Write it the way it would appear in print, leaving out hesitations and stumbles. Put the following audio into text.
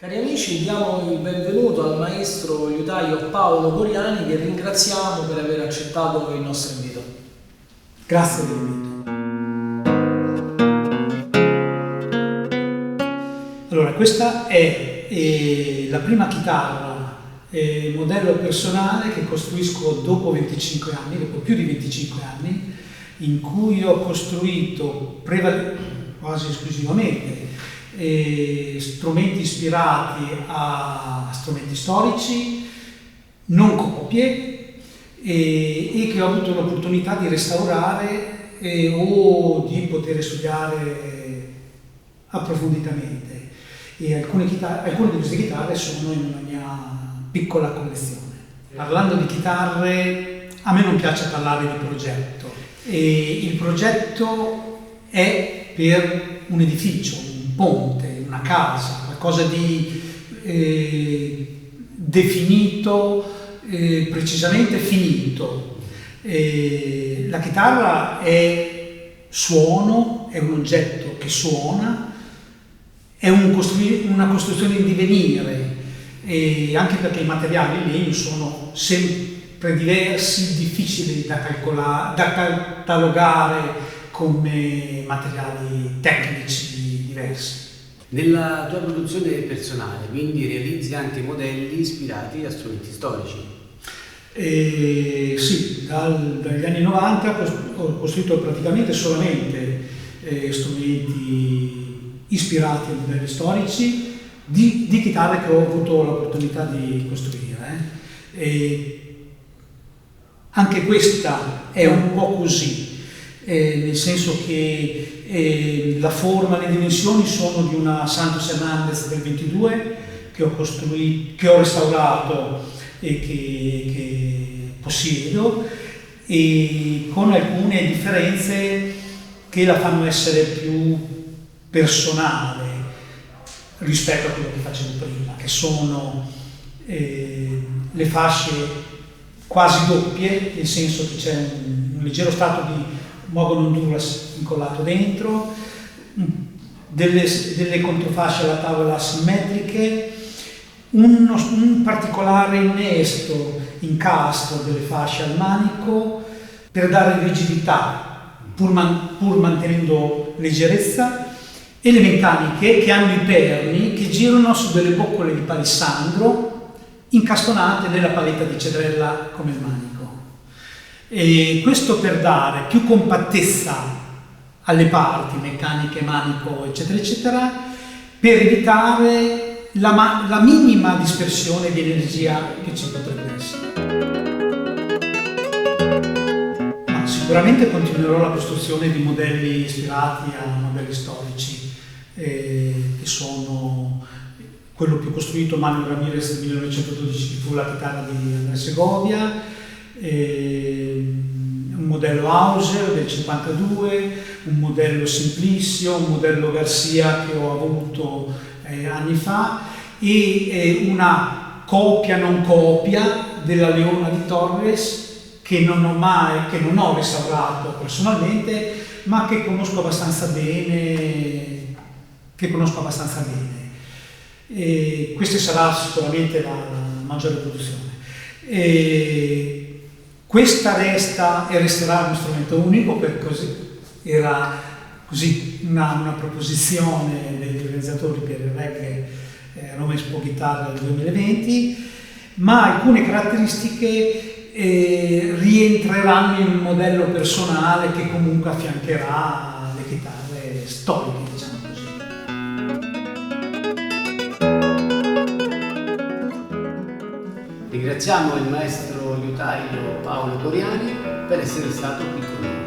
Cari amici, diamo il benvenuto al maestro liutaio Paolo Coriani, che ringraziamo per aver accettato il nostro invito. Grazie dell'invito. Allora, questa è la prima chitarra modello personale che costruisco dopo 25 anni, dopo più di 25 anni, in cui ho costruito quasi esclusivamente strumenti ispirati a strumenti storici, non copie, e che ho avuto l'opportunità di restaurare o di poter studiare approfonditamente. E alcune di queste chitarre sono in una mia piccola collezione. Parlando di chitarre, a me non piace parlare di progetto. Il progetto è per un edificio, un ponte, una casa, qualcosa di definito, precisamente finito. La chitarra è suono, è un oggetto che suona, è una costruzione in divenire, anche perché i materiali in legno sono sempre diversi, difficili da catalogare come materiali tecnici diversi. Nella tua produzione personale, quindi, realizzi anche modelli ispirati a strumenti storici? Sì, dagli anni 90 ho costruito praticamente solamente strumenti ispirati a modelli storici di chitarre che ho avuto l'opportunità di costruire. Anche questa è un po' così, nel senso che la forma e le dimensioni sono di una Santos Hernandez del 22 che ho restaurato e che possiedo, e con alcune differenze che la fanno essere più personale rispetto a quello che facevo prima, che sono le fasce quasi doppie, nel senso che c'è un leggero strato di Mogon Honduras incollato dentro, delle controfasce alla tavola asimmetriche, un particolare innesto incastro delle fasce al manico per dare rigidità pur mantenendo leggerezza, e le meccaniche che hanno i perni che girano su delle boccole di palissandro incastonate nella paletta di cedrella come il manico. E questo per dare più compattezza alle parti, meccaniche, manico, eccetera, eccetera, per evitare la minima dispersione di energia che ci potrebbe essere. Ma sicuramente continuerò la costruzione di modelli ispirati a modelli storici, che sono quello più costruito, Manuel Ramirez del 1912, che fu la chitarra di Andrés Segovia, un modello Hauser del 52, un modello Simplicio, un modello Garcia che ho avuto anni fa, e una copia non copia della Leona di Torres che non ho restaurato personalmente, ma che conosco abbastanza bene. E questa sarà sicuramente la maggiore produzione. Questa resta e resterà uno strumento unico, era così una proposizione degli organizzatori per il Reggae Roma Expo Guitar del 2020, ma alcune caratteristiche rientreranno in un modello personale che comunque affiancherà le chitarre storiche, diciamo così. Ringraziamo il maestro liutaio Paolo Coriani per essere stato qui con noi.